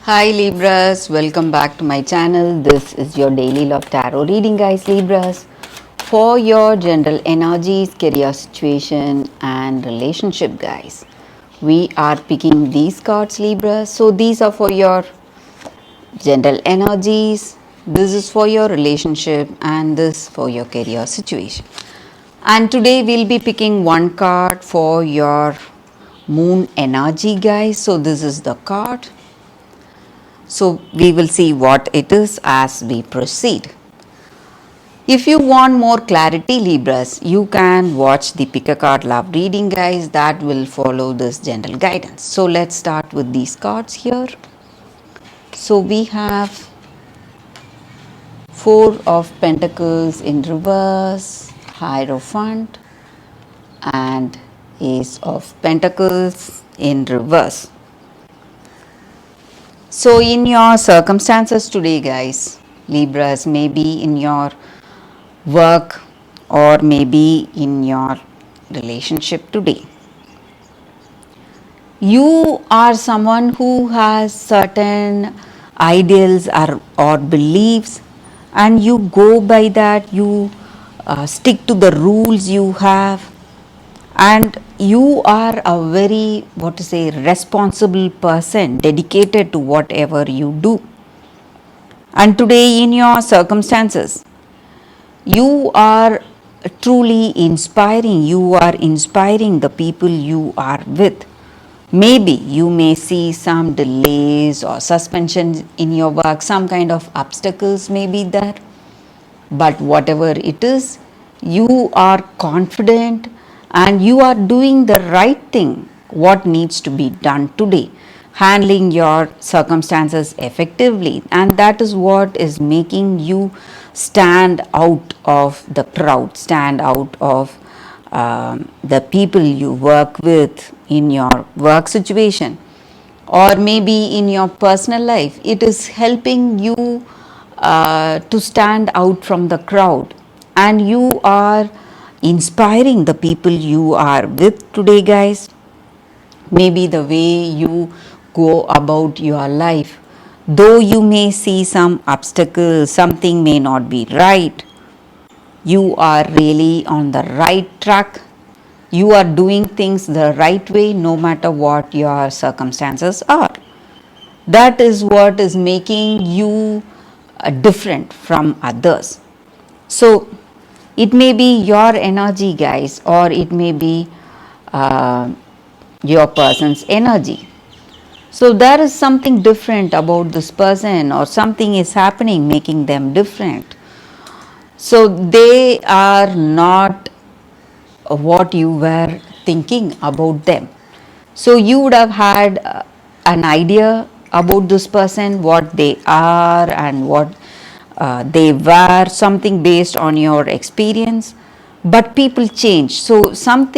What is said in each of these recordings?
Hi Libras, welcome back to my channel. This is your daily love tarot reading, guys. Libras, for your general energies, career situation and relationship, guys. We are picking these cards, Libras. So these are for your general energies, this is for your relationship and this for your career situation. And today we'll be picking one card for your moon energy, guys. So this is the card. So we will see what it is as we proceed. If you want more clarity, Libras, you can watch the pick a card love reading, guys, that will follow this general guidance. So let's start with these cards here. So we have Four of Pentacles in reverse, Hierophant, and Ace of Pentacles in reverse. So in your circumstances today, guys, Libras, maybe in your work or maybe in your relationship today, you are someone who has certain ideals or beliefs, and you go by that, you stick to the rules you have, and you are a very responsible person, dedicated to whatever you do. And today in your circumstances, you are truly inspiring. You are inspiring the people you are with. Maybe you may see some delays or suspensions in your work, some kind of obstacles may be there. But whatever it is, you are confident and you are doing the right thing, what needs to be done today, handling your circumstances effectively, and that is what is making you stand out of the crowd, stand out of the people you work with in your work situation, or maybe in your personal life. It is helping you to stand out from the crowd, and you are inspiring the people you are with today, guys. Maybe the way you go about your life, though you may see some obstacles, something may not be right, you are really on the right track. You are doing things the right way no matter what your circumstances are. That is what is making you different from others. So it may be your energy, guys, or it may be uh, your person's energy. So there is something different about this person, or something is happening making them different. So they are not what you were thinking about them. So you would have had an idea about this person, what they are and what they were, something based on your experience. But people change. So some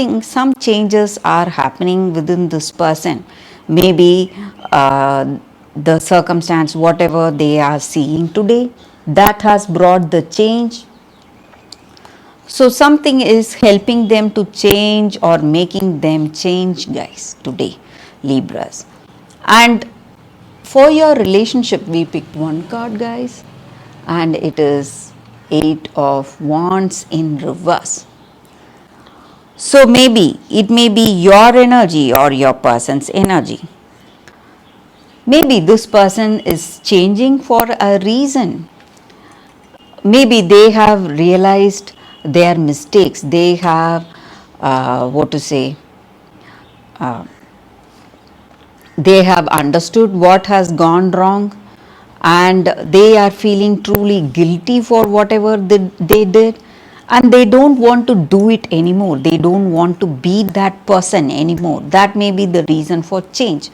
changes are happening within this person. Maybe the circumstance, whatever they are seeing today, that has brought the change. So something is helping them to change or making them change, guys, today, Libras. And for your relationship, we picked one card, guys, and it is Eight of Wands in reverse. So maybe it may be your energy or your person's energy. Maybe this person is changing for a reason. Maybe they have realized their mistakes. They have they have understood what has gone wrong, and they are feeling truly guilty for whatever they did, and they don't want to do it anymore. They don't want to be that person anymore. That may be the reason for change.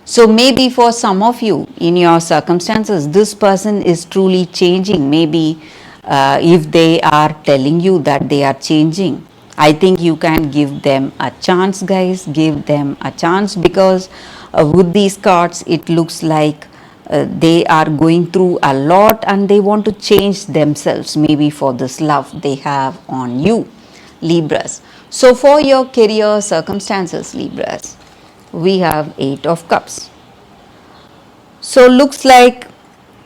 So maybe for some of you in your circumstances, this person is truly changing. Maybe if they are telling you that they are changing, I think you can give them a chance, guys. Give them a chance, because with these cards, it looks like they are going through a lot and they want to change themselves, maybe for this love they have on you, Libras. So for your career circumstances, Libras, we have Eight of Cups. So looks like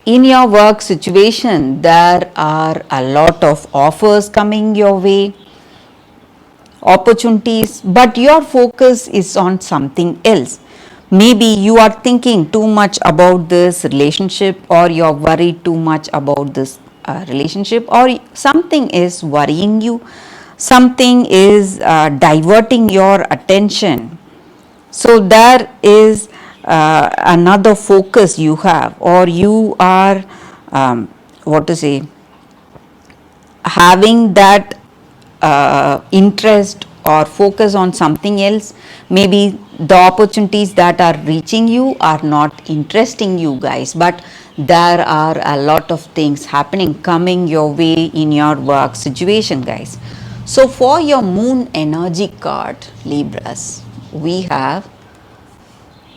in your work situation there are a lot of offers coming your way, opportunities, but your focus is on something else. Maybe you are thinking too much about this relationship, or you're worried too much about this relationship, or something is worrying you, something is diverting your attention. So there is another focus you have, or you are what to say, having that interest or focus on something else. Maybe the opportunities that are reaching you are not interesting you guys, but there are a lot of things happening coming your way in your work situation guys. So for your moon energy card Libras, we have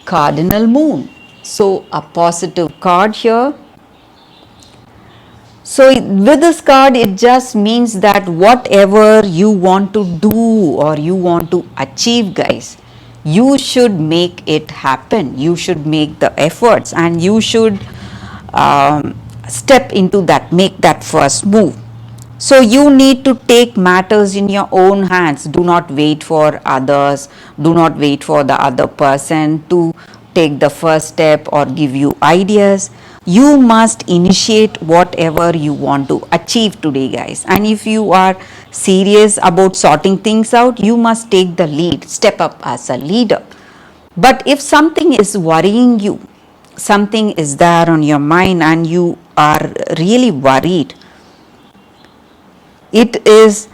cardinal moon, so a positive card here. So with this card, it just means that whatever you want to do or you want to achieve, guys, you should make it happen. You should make the efforts, and you should step into that, make that first move. So you need to take matters in your own hands. Do not wait for others. Do not wait for the other person to take the first step or give you ideas. You must initiate whatever you want to achieve today, guys. And if you are serious about sorting things out, you must take the lead, step up as a leader. But if something is worrying you, something is there on your mind and you are really worried, it is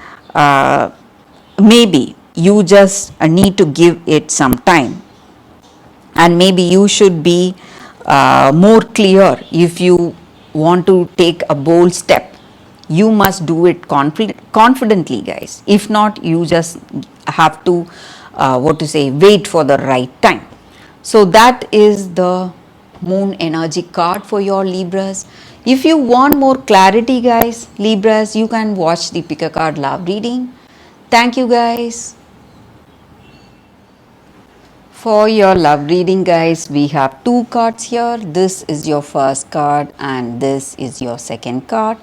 maybe you just need to give it some time, and maybe you should be more clear. If you want to take a bold step, you must do it confidently guys. If not, you just have to what to say, wait for the right time. So that is the moon energy card for your Libras. If you want more clarity guys, Libras, you can watch the pick a card love reading. Thank you guys. For your love reading guys, we have two cards here. This is your first card and this is your second card.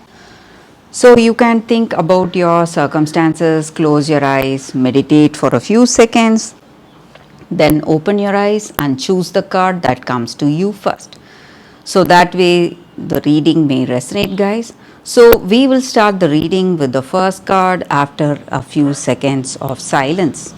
So you can think about your circumstances, close your eyes, meditate for a few seconds, then open your eyes and choose the card that comes to you first. So that way the reading may resonate guys. So we will start the reading with the first card after a few seconds of silence.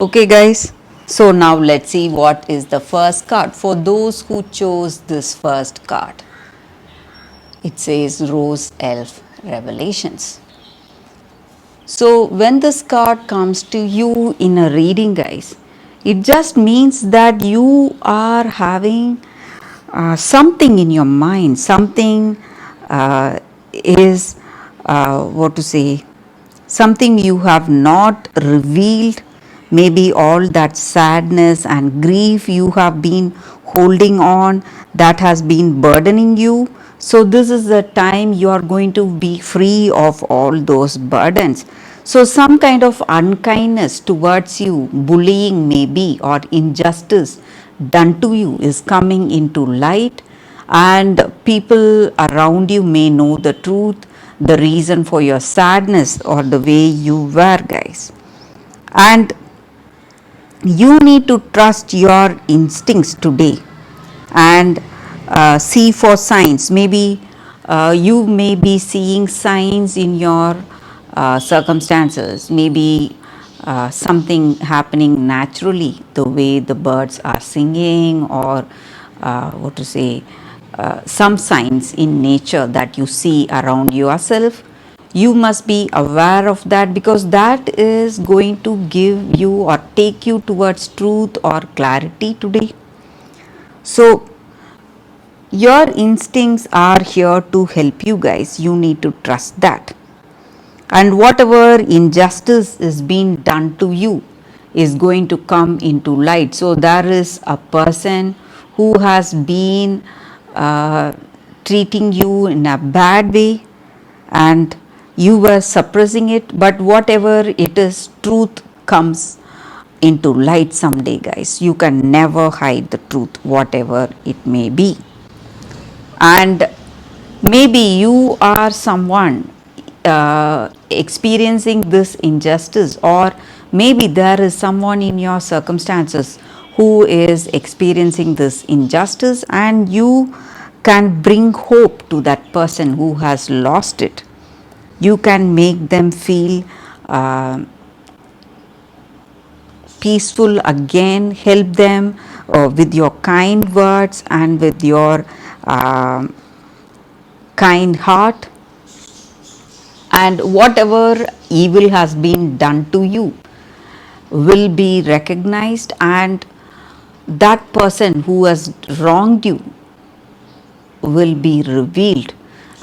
Okay guys, so now let's see what is the first card for those who chose this first card. It says Rose Elf Revelations. So when this card comes to you in a reading guys, it just means that you are having something in your mind, something is what to say, something you have not revealed. Maybe all that sadness and grief you have been holding on, that has been burdening you. So this is the time you are going to be free of all those burdens. So some kind of unkindness towards you, bullying maybe, or injustice done to you is coming into light, and people around you may know the truth, the reason for your sadness or the way you were guys. And you need to trust your instincts today and see for signs. Maybe you may be seeing signs in your circumstances, maybe something happening naturally, the way the birds are singing, or what to say, some signs in nature that you see around yourself. You must be aware of that, because that is going to give you or take you towards truth or clarity today. So your instincts are here to help you guys. You need to trust that. And whatever injustice is being done to you is going to come into light. So there is a person who has been treating you in a bad way, and you were suppressing it, but whatever it is, truth comes into light someday, guys. You can never hide the truth, whatever it may be. And maybe you are someone experiencing this injustice, or maybe there is someone in your circumstances who is experiencing this injustice, and you can bring hope to that person who has lost it. You can make them feel peaceful again, help them with your kind words and with your kind heart, and whatever evil has been done to you will be recognized, and that person who has wronged you will be revealed,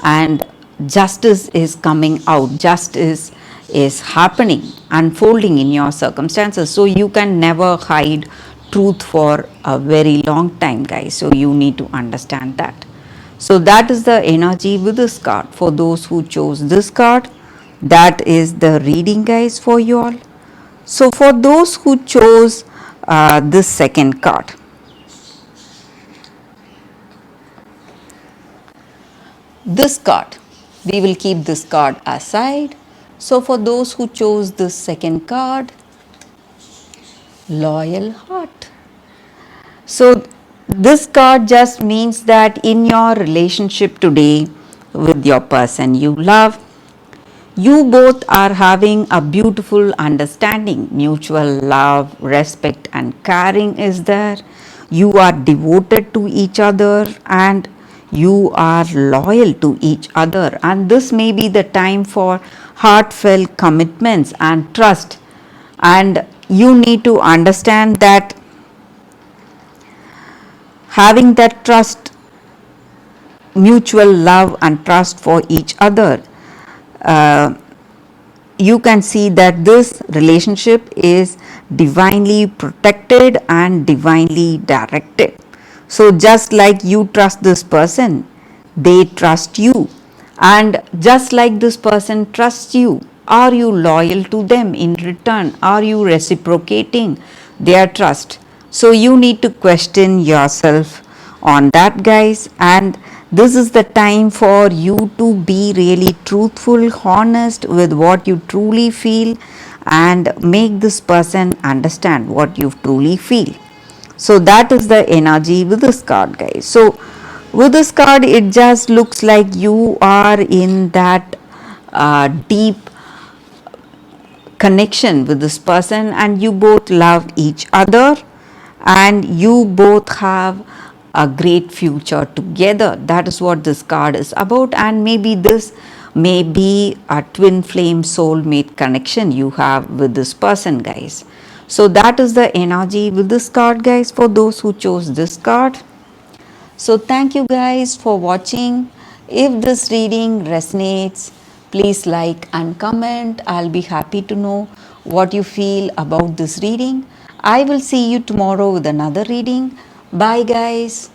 and justice is coming out, justice is happening, unfolding in your circumstances. So you can never hide truth for a very long time, guys. So you need to understand that. So that is the energy with this card. For those who chose this card, that is the reading, guys, for you all. So for those who chose this second card, this card, we will keep this card aside. So for those who chose this second card, loyal heart. So this card just means that in your relationship today with your person you love, you both are having a beautiful understanding, mutual love, respect and caring is there. You are devoted to each other and you are loyal to each other, and this may be the time for heartfelt commitments and trust, and you need to understand that having that trust, mutual love and trust for each other, you can see that this relationship is divinely protected and divinely directed. So just like you trust this person, they trust you, and just like this person trusts you, are you loyal to them in return? Are you reciprocating their trust? So you need to question yourself on that, guys, and this is the time for you to be really truthful, honest with what you truly feel, and make this person understand what you truly feel. So that is the energy with this card, guys. So with this card, it just looks like you are in that deep connection with this person, and you both love each other, and you both have a great future together. That is what this card is about, and maybe this may be a twin flame soulmate connection you have with this person, guys. So that is the energy with this card, guys, for those who chose this card. So thank you guys for watching. If this reading resonates, please like and comment. I'll be happy to know what you feel about this reading. I will see you tomorrow with another reading. Bye guys.